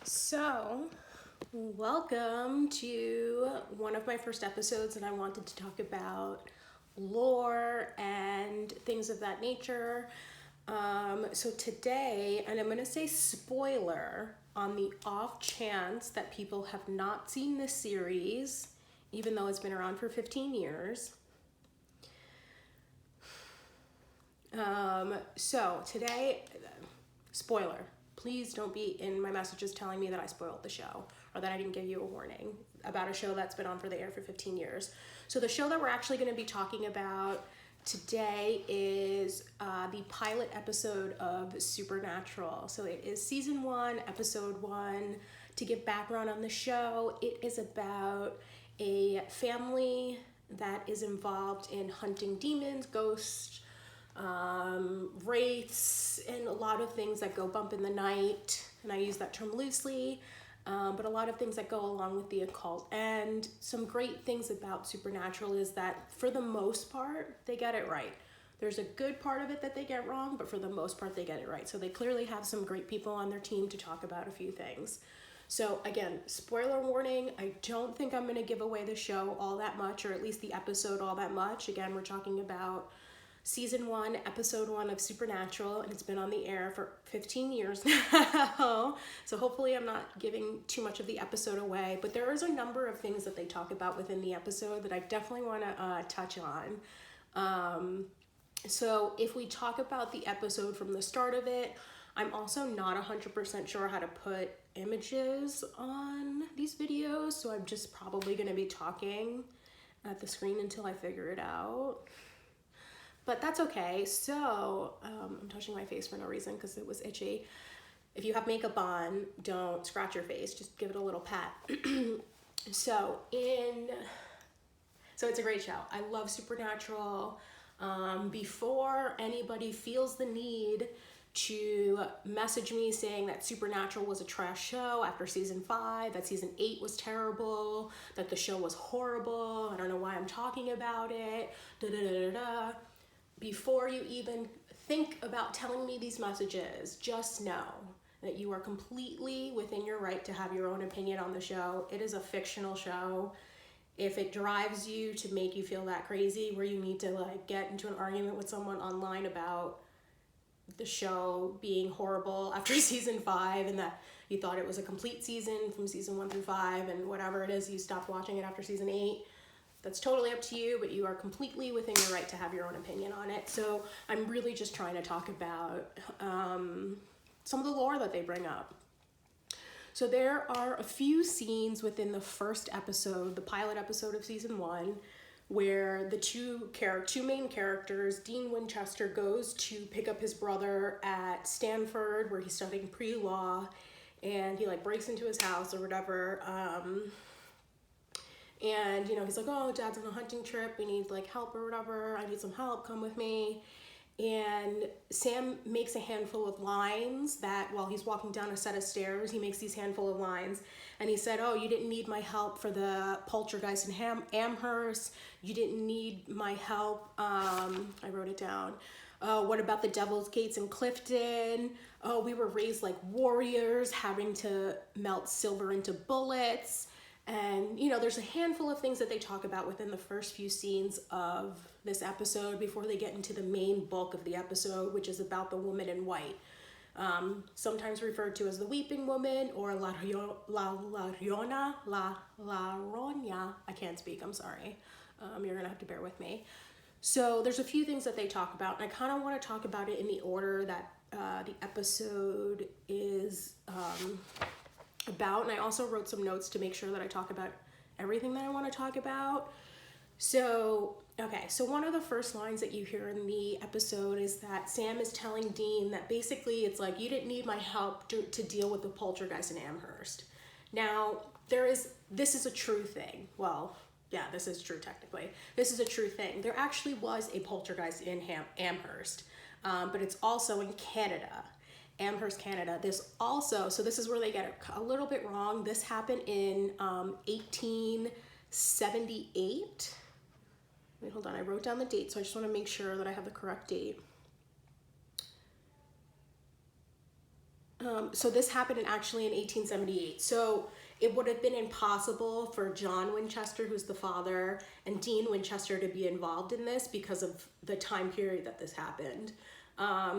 So, welcome to one of my first episodes, and I wanted to talk about lore and things of that nature. So today, and I'm going to say spoiler on the off chance that people have not seen this series, even though it's been around for 15 years. So today, spoiler. Please don't be in my messages telling me that I spoiled the show or that I didn't give you a warning about a show that's been on for the air for 15 years. So the show that we're actually going to be talking about today is the pilot episode of Supernatural. So it is season 1, episode 1. To give background on the show, it is about a family that is involved in hunting demons, ghosts, wraiths, and a lot of things that go bump in the night, and I use that term loosely, but a lot of things that go along with the occult. And some great things about Supernatural is that for the most part, they get it right. There's a good part of it that they get wrong, but for the most part, they get it right. So they clearly have some great people on their team to talk about a few things. So again, spoiler warning, I don't think I'm going to give away the show all that much, or at least the episode all that much. Again, we're talking about season 1, episode 1 of Supernatural, and it's been on the air for 15 years now. So hopefully I'm not giving too much of the episode away, but there is a number of things that they talk about within the episode that I definitely want to touch on. So if we talk about the episode from the start of it, I'm also not 100% sure how to put images on these videos, so I'm just probably going to be talking at the screen until I figure it out. But that's okay. So I'm touching my face for no reason because it was itchy. If you have makeup on, don't scratch your face. Just give it a little pat. So it's a great show. I love Supernatural. Before anybody feels the need to message me saying that Supernatural was a trash show after season 5, that season 8 was terrible, that the show was horrible, I don't know why I'm talking about it, before you even think about telling me these messages, just know that you are completely within your right to have your own opinion on the show. It is a fictional show. If it drives you to make you feel that crazy where you need to get into an argument with someone online about the show being horrible after season 5 and that you thought it was a complete season from season 1 through 5 and whatever it is, you stopped watching it after season 8, that's totally up to you, but you are completely within your right to have your own opinion on it. So I'm really just trying to talk about some of the lore that they bring up. So there are a few scenes within the first episode, the pilot episode of season 1, where the two main characters, Dean Winchester goes to pick up his brother at Stanford, where he's studying pre-law, and he breaks into his house or whatever. And, he's like, oh, Dad's on a hunting trip. We need, help or whatever. I need some help. Come with me. And Sam makes a handful of lines that while he's walking down a set of stairs, he makes these handful of lines. And he said, oh, you didn't need my help for the poltergeist in Amherst. You didn't need my help. I wrote it down. What about the Devil's Gates in Clifton? Oh, we were raised like warriors, having to melt silver into bullets. And, there's a handful of things that they talk about within the first few scenes of this episode before they get into the main bulk of the episode, which is about the woman in white. Sometimes referred to as the Weeping Woman or La Llorona. I can't speak, I'm sorry. You're going to have to bear with me. So there's a few things that they talk about, and I kind of want to talk about it in the order that the episode is about, and I also wrote some notes to make sure that I talk about everything that I want to talk about. So one of the first lines that you hear in the episode is that Sam is telling Dean that basically it's like, you didn't need my help to deal with the poltergeist in Amherst. Now, this is a true thing. Well, yeah, this is true technically. This is a true thing. There actually was a poltergeist in Amherst, but it's also in Canada. Amherst, Canada. This is where they get it a little bit wrong. This happened in 1878. Wait, hold on. I wrote down the date, so I just want to make sure that I have the correct date. So this happened actually in 1878. So it would have been impossible for John Winchester, who's the father, and Dean Winchester to be involved in this because of the time period that this happened.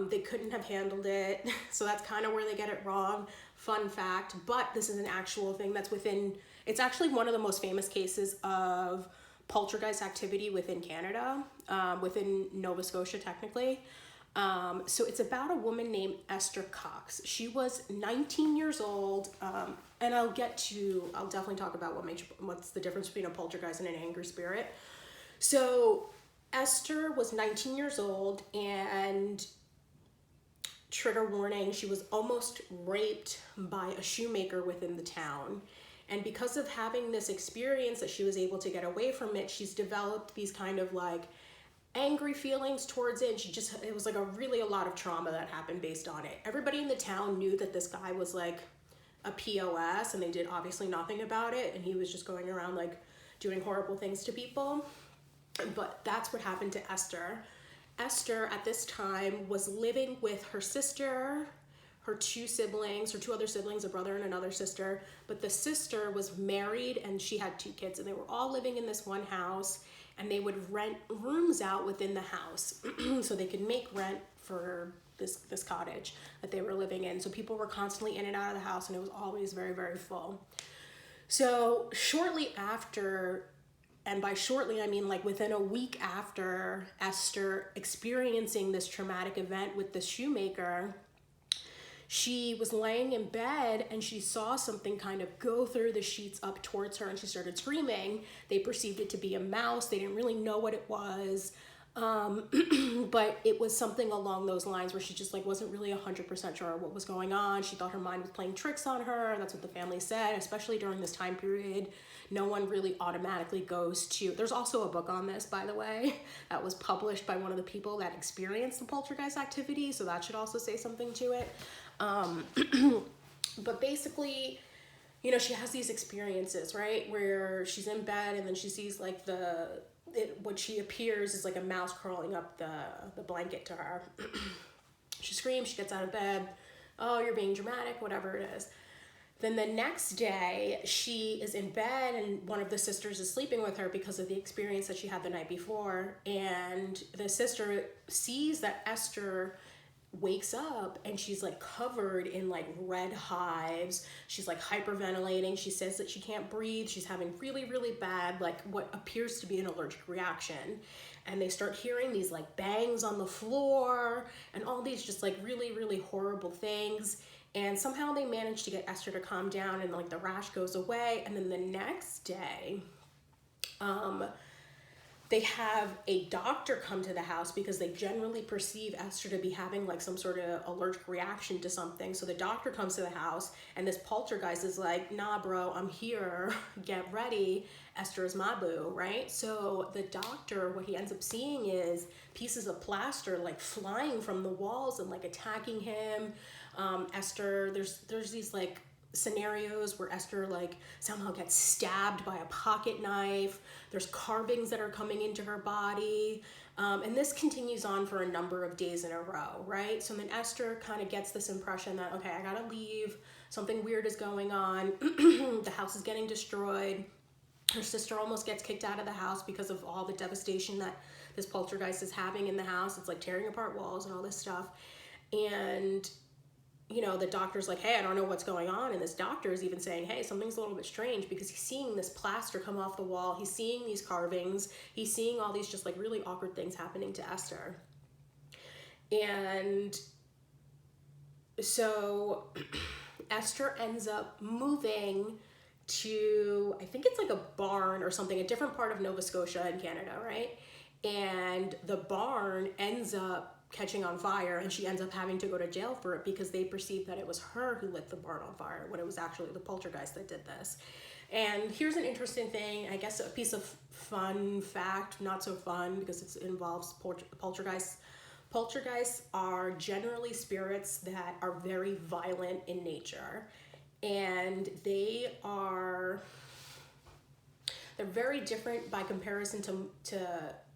They couldn't have handled it. So that's kind of where they get it wrong. Fun fact, but this is an actual thing that's within, it's actually one of the most famous cases of poltergeist activity within Canada, within Nova Scotia technically. So it's about a woman named Esther Cox. She was 19 years old, and I'll definitely talk about what's the difference between a poltergeist and an angry spirit. So Esther was 19 years old, and trigger warning, she was almost raped by a shoemaker within the town. And because of having this experience that she was able to get away from it, she's developed these kind of like angry feelings towards it. And it was like a lot of trauma that happened based on it. Everybody in the town knew that this guy was like a POS, and they did obviously nothing about it. And he was just going around like doing horrible things to people. But that's what happened to Esther. Esther at this time was living with her sister, her two other siblings, a brother and another sister. But the sister was married and she had 2 kids, and they were all living in this one house, and they would rent rooms out within the house so they could make rent for this cottage that they were living in. So people were constantly in and out of the house, and it was always very, very full. So shortly after, and by shortly, I mean like within a week after Esther experiencing this traumatic event with the shoemaker, she was laying in bed and she saw something kind of go through the sheets up towards her, and she started screaming. They perceived it to be a mouse. They didn't really know what it was. But it was something along those lines where she just like wasn't really 100% sure what was going on. She thought her mind was playing tricks on her. That's what the family said, especially during this time period. No one really automatically goes to, there's also a book on this, by the way, that was published by one of the people that experienced the poltergeist activity. So that should also say something to it. But basically, you know, she has these experiences, right, where she's in bed and then she sees like what she appears is like a mouse crawling up the blanket to her. She screams, she gets out of bed. Oh, you're being dramatic, whatever it is. Then the next day, she is in bed and one of the sisters is sleeping with her because of the experience that she had the night before. And the sister sees that Esther wakes up and she's like covered in like red hives. She's like hyperventilating. She says that she can't breathe. She's having really, really bad, like what appears to be an allergic reaction. And they start hearing these like bangs on the floor and all these just like really, really horrible things. And somehow they manage to get Esther to calm down, and like the rash goes away. And then the next day, they have a doctor come to the house because they generally perceive Esther to be having like some sort of allergic reaction to something. So the doctor comes to the house, and this poltergeist is like, nah, bro, I'm here. Get ready. Esther is my boo, right? So the doctor, what he ends up seeing is pieces of plaster like flying from the walls and like attacking him. Esther, there's these like scenarios where Esther like somehow gets stabbed by a pocket knife. There's carvings that are coming into her body. And this continues on for a number of days in a row, right? So then Esther kind of gets this impression that, okay, I gotta leave. Something weird is going on. The house is getting destroyed. Her sister almost gets kicked out of the house because of all the devastation that this poltergeist is having in the house. It's like tearing apart walls and all this stuff. And you know, the doctor's like, hey, I don't know what's going on. And this doctor is even saying, hey, something's a little bit strange, because he's seeing this plaster come off the wall. He's seeing these carvings. He's seeing all these just like really awkward things happening to Esther. And so Esther ends up moving to, I think it's like a barn or something, a different part of Nova Scotia in Canada, right? And the barn ends up catching on fire, and she ends up having to go to jail for it because they perceived that it was her who lit the barn on fire when it was actually the poltergeist that did this. And here's an interesting thing, I guess a piece of fun fact, not so fun because it involves poltergeists. Poltergeists are generally spirits that are very violent in nature, and they're very different by comparison to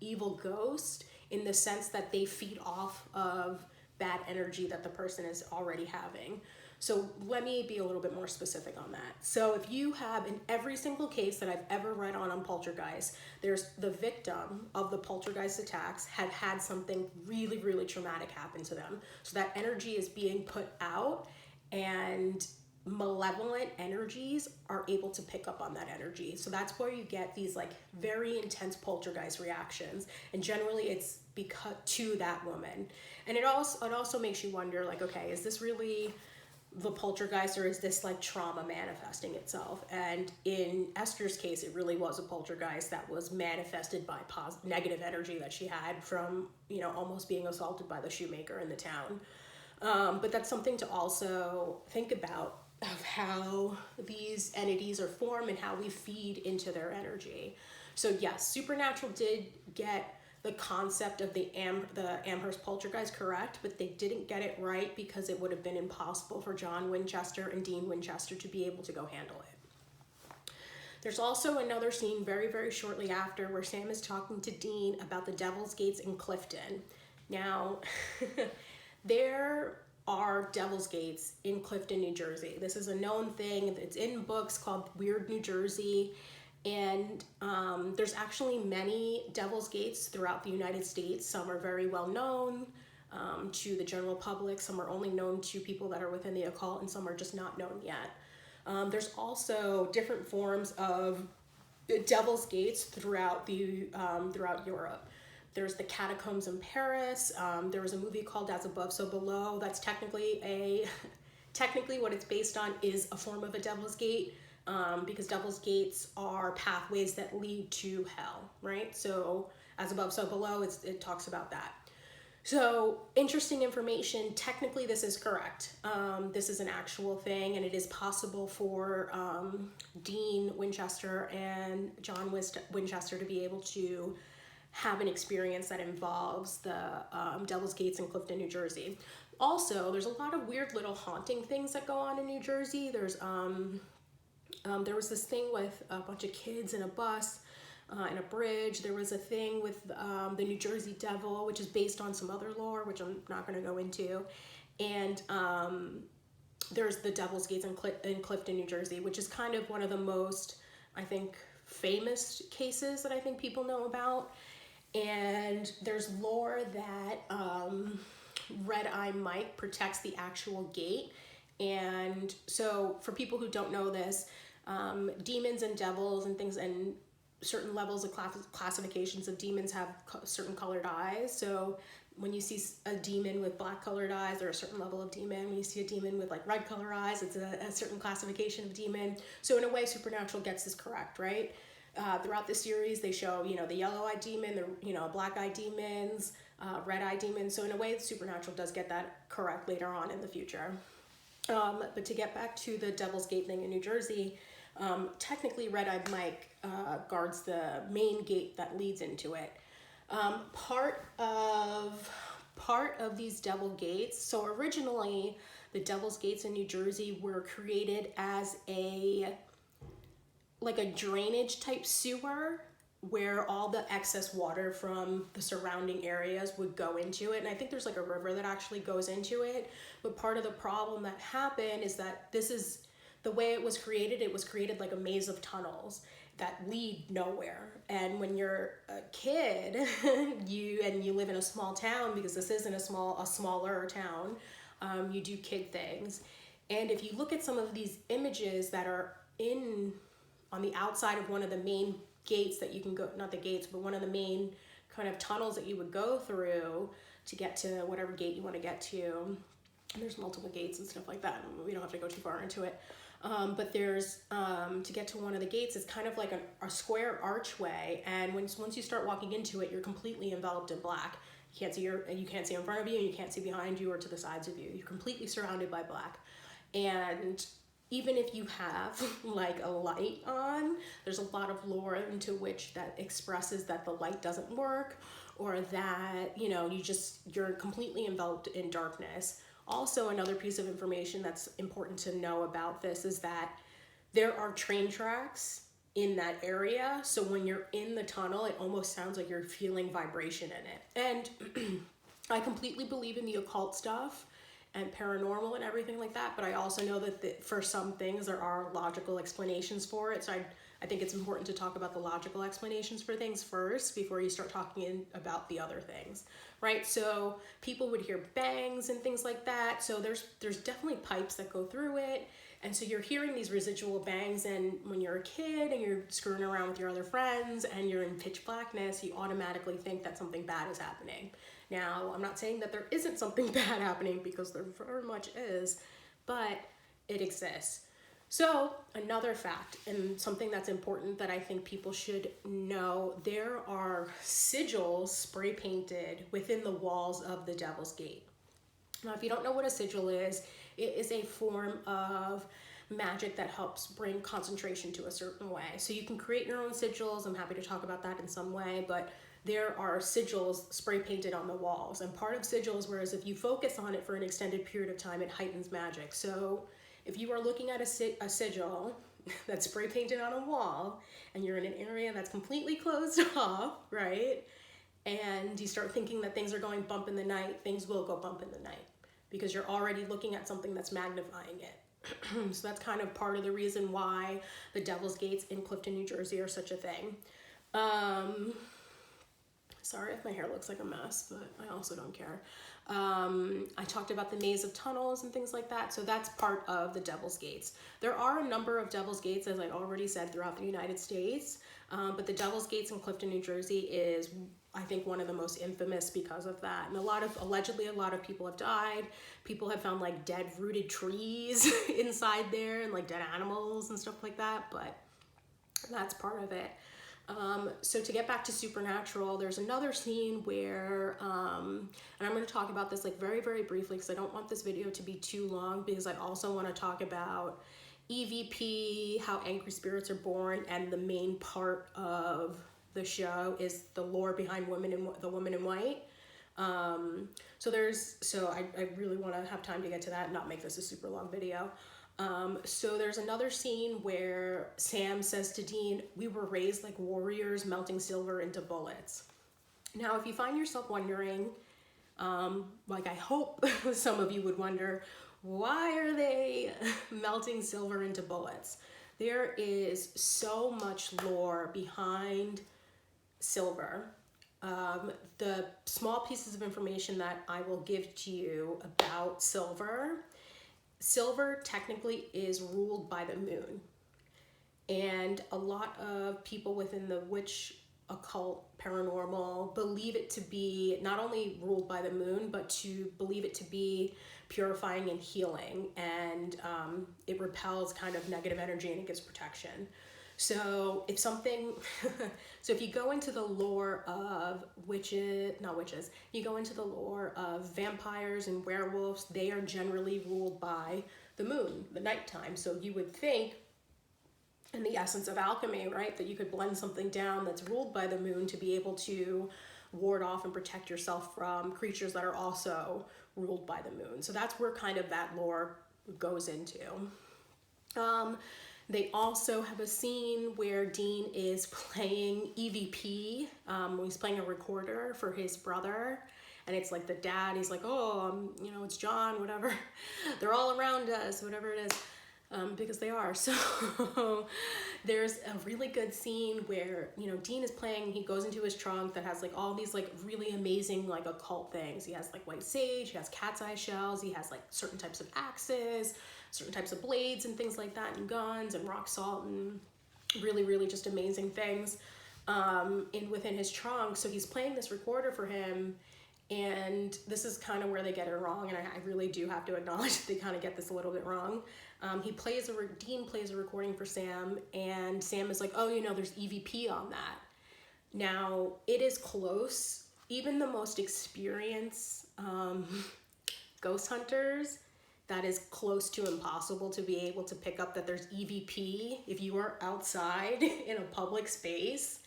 evil ghost, in the sense that they feed off of bad energy that the person is already having. So let me be a little bit more specific on that. So if you have, in every single case that I've ever read on poltergeist, there's the victim of the poltergeist attacks had something really, really traumatic happen to them. So that energy is being put out, and malevolent energies are able to pick up on that energy. So that's where you get these like very intense poltergeist reactions, and generally it's because to that woman. And it also makes you wonder, like, okay, is this really the poltergeist, or is this like trauma manifesting itself? And in Esther's case, it really was a poltergeist that was manifested by negative energy that she had from, you know, almost being assaulted by the shoemaker in the town. But that's something to also think about, of how these entities are formed and how we feed into their energy. So yes, Supernatural did get the concept of the Amherst poltergeist correct, but they didn't get it right because it would have been impossible for John Winchester and Dean Winchester to be able to go handle it. There's also another scene very, very shortly after where Sam is talking to Dean about the Devil's Gates in Clifton. Now, there are Devil's Gates in Clifton, New Jersey. This is a known thing. It's in books called Weird New Jersey. And there's actually many Devil's Gates throughout the United States. Some are very well known to the general public. Some are only known to people that are within the occult, and some are just not known yet. There's also different forms of Devil's Gates throughout Europe. There's the catacombs in Paris. There was a movie called As Above, So Below. That's technically what it's based on is a form of a Devil's Gate. Because Devil's Gates are pathways that lead to hell, right? So As Above, So Below, it talks about that. So interesting information. Technically, this is correct. This is an actual thing, and it is possible for Dean Winchester and John Winchester to be able to have an experience that involves the Devil's Gates in Clifton, New Jersey. Also, there's a lot of weird little haunting things that go on in New Jersey. There was this thing with a bunch of kids in a bus, in a bridge. There was a thing with the New Jersey Devil, which is based on some other lore, which I'm not going to go into. And there's the Devil's Gates in Clifton, New Jersey, which is kind of one of the most, I think, famous cases that I think people know about. And there's lore that Red Eye Mike protects the actual gate. And so for people who don't know this, demons and devils and things, and certain levels of classifications of demons have certain colored eyes. So when you see a demon with black colored eyes, they're a certain level of demon. When you see a demon with like red colored eyes, it's a certain classification of demon. So in a way, Supernatural gets this correct, right? Throughout the series, they show, you know, the yellow-eyed demon, the, you know, black-eyed demons, red-eyed demons. So in a way, Supernatural does get that correct later on in the future. But to get back to the Devil's Gate thing in New Jersey, technically Red-Eyed Mike guards the main gate that leads into it. Part of these Devil Gates, so originally the Devil's Gates in New Jersey were created as a drainage type sewer where all the excess water from the surrounding areas would go into it. And I think there's like a river that actually goes into it. But part of the problem that happened is that this is the way it was created like a maze of tunnels that lead nowhere. And when you're a kid, you live in a small town, because this isn't a smaller town, you do kid things. And if you look at some of these images that are on the outside of one of the main gates that you can go, not the gates, but one of the main kind of tunnels that you would go through to get to whatever gate you want to get to. And there's multiple gates and stuff like that. We don't have to go too far into it. But there's, to get to one of the gates, it's kind of like a square archway. And once you start walking into it, you're completely enveloped in black. You can't see in front of you, and you can't see behind you or to the sides of you. You're completely surrounded by black. And even if you have like a light on, there's a lot of lore into which that expresses that the light doesn't work, or that, you know, you're completely enveloped in darkness. Also, another piece of information that's important to know about this is that there are train tracks in that area. So when you're in the tunnel, it almost sounds like you're feeling vibration in it. And I completely believe in the occult stuff. and paranormal and everything like that, but I also know that for some things there are logical explanations for it. So I think it's important to talk about the logical explanations for things first before you start talking about the other things, right? So people would hear bangs and things like that. So there's definitely pipes that go through it. And so you're hearing these residual bangs, and when you're a kid and you're screwing around with your other friends and you're in pitch blackness, you automatically think that something bad is happening. Now, I'm not saying that there isn't something bad happening, because there very much is, but it exists. So another fact, and something that's important that I think people should know, there are sigils spray painted within the walls of the Devil's Gate. Now, if you don't know what a sigil is, it is a form of magic that helps bring concentration to a certain way. So you can create your own sigils. I'm happy to talk about that in some way, but there are sigils spray painted on the walls. And part of sigils, whereas if you focus on it for an extended period of time, it heightens magic. So if you are looking at a sigil that's spray painted on a wall, and you're in an area that's completely closed off, right? And you start thinking that things are going bump in the night, things will go bump in the night, because you're already looking at something that's magnifying it. So that's kind of part of the reason why the Devil's Gates in Clifton, New Jersey are such a thing. Sorry if my hair looks like a mess, but I also don't care. I talked about the maze of tunnels and things like that. So that's part of the Devil's Gates. There are a number of Devil's Gates, as I already said, throughout the United States. But the Devil's Gates in Clifton, New Jersey is, I think, one of the most infamous because of that. And allegedly a lot of people have died. People have found like dead rooted trees inside there, and like dead animals and stuff like that. But that's part of it. So to get back to Supernatural, there's another scene where, and I'm going to talk about this like very, very briefly, because I don't want this video to be too long, because I also want to talk about EVP, how angry spirits are born, and the main part of the show is the lore behind the Woman in White. So I really want to have time to get to that and not make this a super long video. So there's another scene where Sam says to Dean, "We were raised like warriors, melting silver into bullets." Now, if you find yourself wondering, like I hope some of you would wonder, why are they melting silver into bullets? There is so much lore behind silver. The small pieces of information that I will give to you about silver technically is ruled by the moon. And a lot of people within the witch, occult, paranormal believe it to be not only ruled by the moon, but to believe it to be purifying and healing. And it repels kind of negative energy and it gives protection. So if you go into the lore of you go into the lore of vampires and werewolves, they are generally ruled by the moon, the nighttime. So you would think, in the essence of alchemy, right, that you could blend something down that's ruled by the moon to be able to ward off and protect yourself from creatures that are also ruled by the moon. So that's where kind of that lore goes into. They also have a scene where Dean is playing EVP. He's playing a recorder for his brother. And it's like the dad, he's like, "Oh, it's John, whatever. They're all around us," whatever it is. Because they are. So there's a really good scene where, Dean is playing, he goes into his trunk that has like all these like really amazing like occult things. He has like white sage, he has cat's eye shells, he has like certain types of axes, certain types of blades and things like that, and guns and rock salt and really, really just amazing things within his trunk. So he's playing this recorder for him. And this is kind of where they get it wrong, and I really do have to acknowledge that they kind of get this a little bit wrong. Dean plays a recording for Sam, and Sam is like, "Oh, there's EVP on that." Now, it is close. Even the most experienced ghost hunters, that is close to impossible to be able to pick up that there's EVP if you are outside in a public space.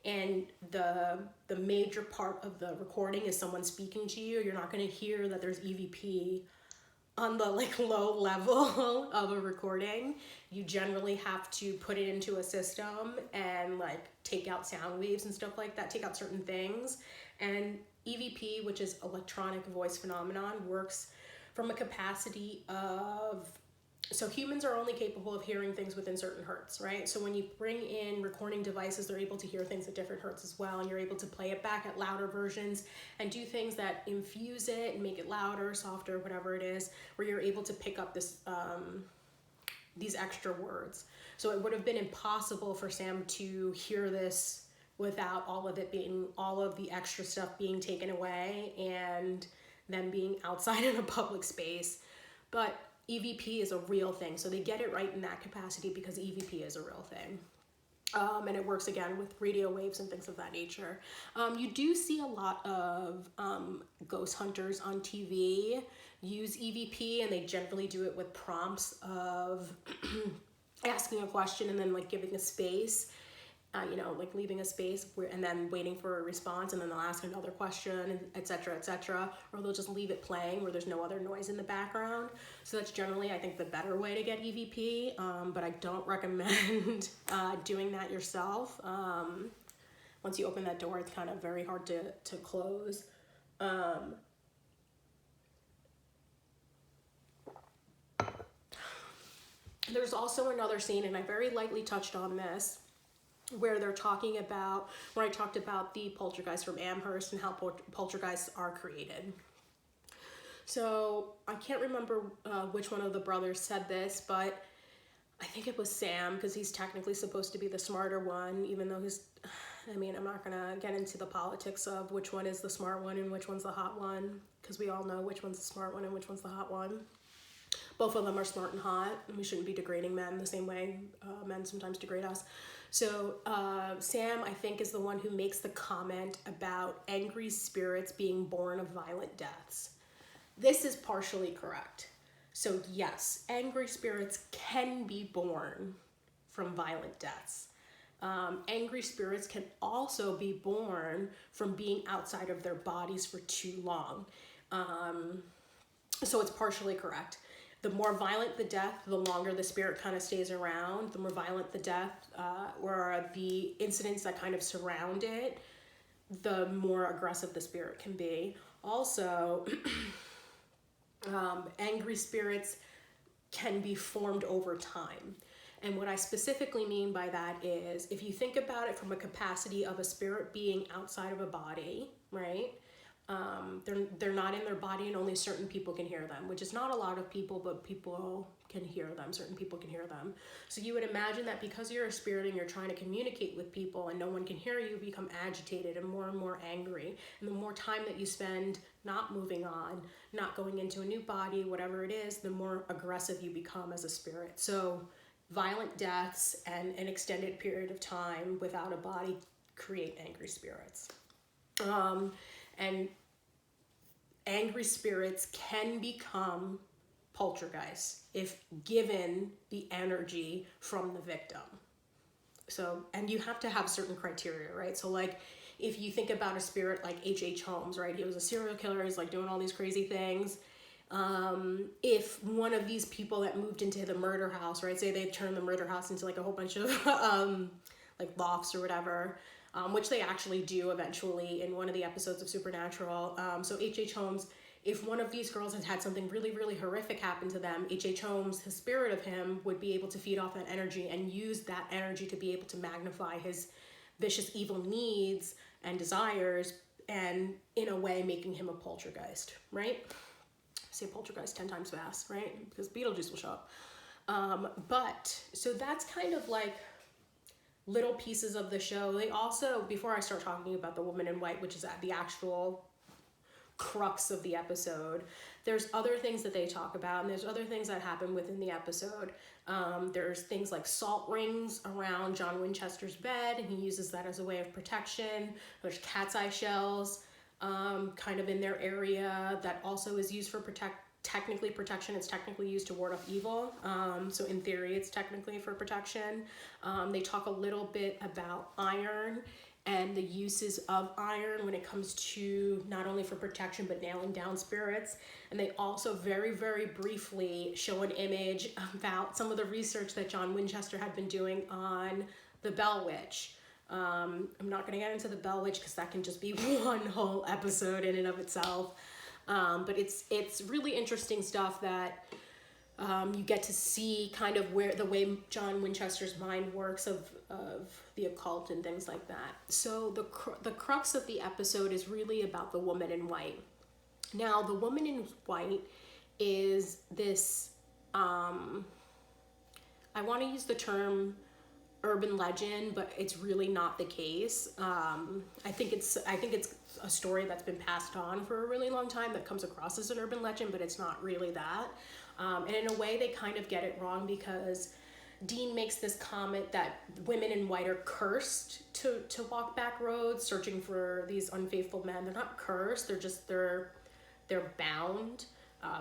And the major part of the recording is someone speaking to you. You're not going to hear that there's EVP on the like low level of a recording. You generally have to put it into a system and like take out sound waves and stuff like that, take out certain things. And EVP, which is electronic voice phenomenon, works from a capacity of, so humans are only capable of hearing things within certain hertz, right? So when you bring in recording devices, they're able to hear things at different hertz as well, and you're able to play it back at louder versions and do things that infuse it and make it louder, softer, whatever it is, where you're able to pick up this these extra words. So it would have been impossible for Sam to hear this without all of the extra stuff being taken away and them being outside in a public space. But EVP is a real thing, so they get it right in that capacity because EVP is a real thing. And it works again with radio waves and things of that nature. You do see a lot of ghost hunters on TV use EVP, and they generally do it with prompts of asking a question and then like giving a space, like leaving a space and then waiting for a response, and then they'll ask another question, etc., etc., or they'll just leave it playing where there's no other noise in the background. So that's generally, I think, the better way to get EVP, but I don't recommend doing that yourself. Once you open that door, it's kind of very hard to close. There's also another scene, and I very lightly touched on this, where I talked about the poltergeist from Amherst and how poltergeists are created. So I can't remember which one of the brothers said this, but I think it was Sam, because he's technically supposed to be the smarter one, even though I'm not gonna get into the politics of which one is the smart one and which one's the hot one, because we all know which one's the smart one and which one's the hot one. Both of them are smart and hot, and we shouldn't be degrading men the same way men sometimes degrade us. So Sam, I think, is the one who makes the comment about angry spirits being born of violent deaths. This is partially correct. So yes, angry spirits can be born from violent deaths. Angry spirits can also be born from being outside of their bodies for too long. So it's partially correct. The more violent the death, the longer the spirit kind of stays around. The more violent the death, or the incidents that kind of surround it, the more aggressive the spirit can be. Also, angry spirits can be formed over time. And what I specifically mean by that is, if you think about it from a capacity of a spirit being outside of a body, right? They're not in their body, and only certain people can hear them, which is not a lot of people, but people can hear them. Certain people can hear them. So you would imagine that because you're a spirit and you're trying to communicate with people and no one can hear you, become agitated and more angry. And the more time that you spend not moving on, not going into a new body, whatever it is, the more aggressive you become as a spirit. So violent deaths and an extended period of time without a body create angry spirits. And angry spirits can become poltergeists if given the energy from the victim. So, and you have to have certain criteria, right? So like, if you think about a spirit like H.H. Holmes, right? He was a serial killer. He's like doing all these crazy things. If one of these people that moved into the murder house, right? Say they turned the murder house into like a whole bunch of like lofts or whatever, which they actually do eventually in one of the episodes of Supernatural. So H.H. Holmes, if one of these girls had had something really, really horrific happen to them, H.H. Holmes, the spirit of him, would be able to feed off that energy and use that energy to be able to magnify his vicious, evil needs and desires, and in a way making him a poltergeist, right? Say poltergeist 10 times fast, right? Because Beetlejuice will show up. But, so that's kind of like little pieces of the show. They also, before I start talking about the woman in white, which is the actual crux of the episode, there's other things that they talk about, and there's other things that happen within the episode. There's things like salt rings around John Winchester's bed, and he uses that as a way of protection. There's cat's eye shells kind of in their area that also is used for technically protection. It's technically used to ward off evil. So in theory, it's technically for protection. They talk a little bit about iron and the uses of iron when it comes to not only for protection, but nailing down spirits. And they also very, very briefly show an image about some of the research that John Winchester had been doing on the Bell Witch. I'm not going to get into the Bell Witch because that can just be one whole episode in and of itself. But it's really interesting stuff that you get to see kind of where the way John Winchester's mind works of the occult and things like that. So the crux of the episode is really about the woman in white. Now, the woman in white is this, I want to use the term urban legend, but it's really not the case. I think it's a story that's been passed on for a really long time that comes across as an urban legend, but it's not really that. And in a way, they kind of get it wrong because Dean makes this comment that women in white are cursed to walk back roads searching for these unfaithful men. They're not cursed. They're bound.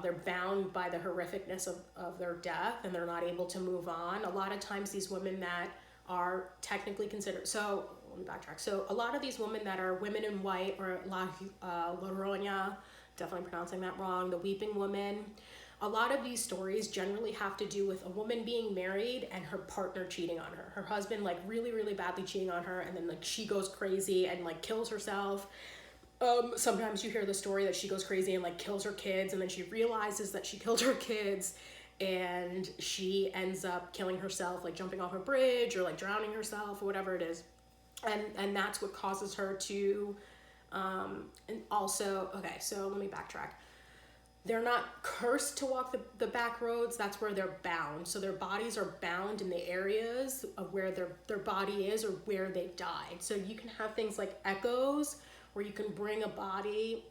They're bound by the horrificness of their death, and they're not able to move on. A lot of times these women that are technically considered, so let me backtrack. So a lot of these women that are women in white, or La Llorona, definitely pronouncing that wrong, the weeping woman, a lot of these stories generally have to do with a woman being married and her partner cheating on her. Her husband like really, really badly cheating on her, and then like she goes crazy and like kills herself. Sometimes you hear the story that she goes crazy and like kills her kids, and then she realizes that she killed her kids, and she ends up killing herself, like jumping off a bridge or like drowning herself or whatever it is. And that's what causes her to, and also, okay, so let me backtrack. They're not cursed to walk the back roads. That's where they're bound. So their bodies are bound in the areas of where their body is or where they died. So you can have things like echoes, where you can bring a body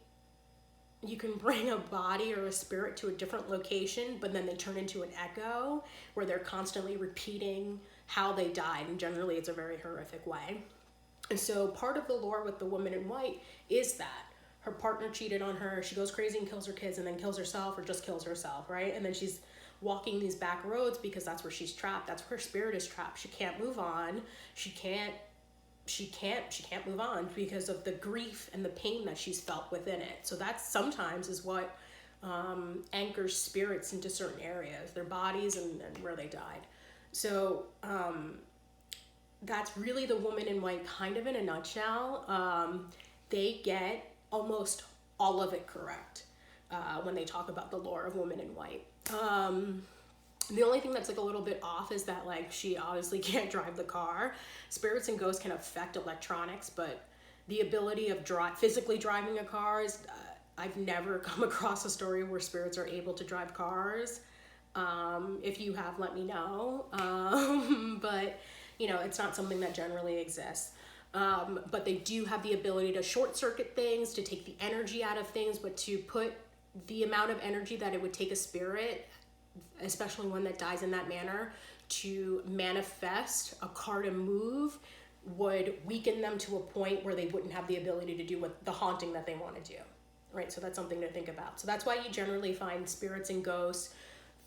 or a spirit to a different location, but then they turn into an echo where they're constantly repeating how they died. And generally it's a very horrific way. And so part of the lore with the woman in white is that her partner cheated on her, she goes crazy and kills her kids, and then kills herself or just kills herself, right? And then she's walking these back roads because that's where she's trapped. That's where her spirit is trapped. She can't move on. She can't move on because of the grief and the pain that she's felt within it. So that sometimes is what anchors spirits into certain areas, their bodies and where they died. So that's really the woman in white kind of in a nutshell. They get almost all of it correct when they talk about the lore of women in white. The only thing that's like a little bit off is that like she obviously can't drive the car. Spirits and ghosts can affect electronics, but the ability of physically driving a car is, I've never come across a story where spirits are able to drive cars. If you have, let me know. But you know, it's not something that generally exists. But they do have the ability to short circuit things, to take the energy out of things, but to put the amount of energy that it would take a spirit, especially one that dies in that manner, to manifest a car to move, would weaken them to a point where they wouldn't have the ability to do what the haunting that they want to do, right? So that's something to think about. So that's why you generally find spirits and ghosts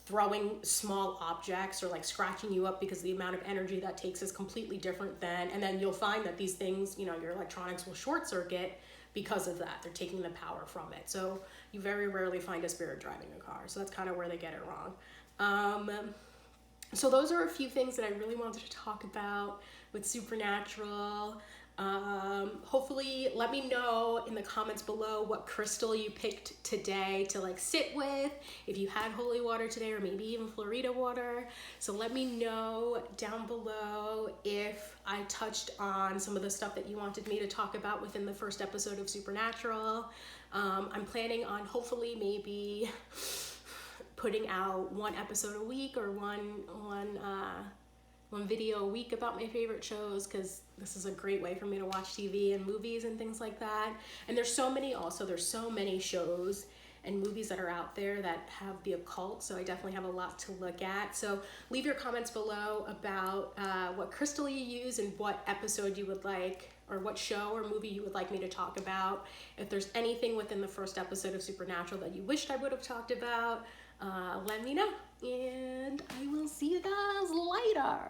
throwing small objects or like scratching you up, because the amount of energy that takes is completely different than, and then you'll find that these things, you know, your electronics will short circuit because of that. They're taking the power from it. So you very rarely find a spirit driving a car. So that's kind of where they get it wrong. So those are a few things that I really wanted to talk about with Supernatural. Hopefully let me know in the comments below what crystal you picked today to like sit with, if you had holy water today, or maybe even Florida water. So let me know down below if I touched on some of the stuff that you wanted me to talk about within the first episode of Supernatural. I'm planning on hopefully maybe putting out one episode a week, or one video a week about my favorite shows, because this is a great way for me to watch TV and movies and things like that. And there's so many shows and movies that are out there that have the occult, so I definitely have a lot to look at. So leave your comments below about what crystal you use and what episode you would like, or what show or movie you would like me to talk about. If there's anything within the first episode of Supernatural that you wished I would have talked about, let me know, and I will see you guys later.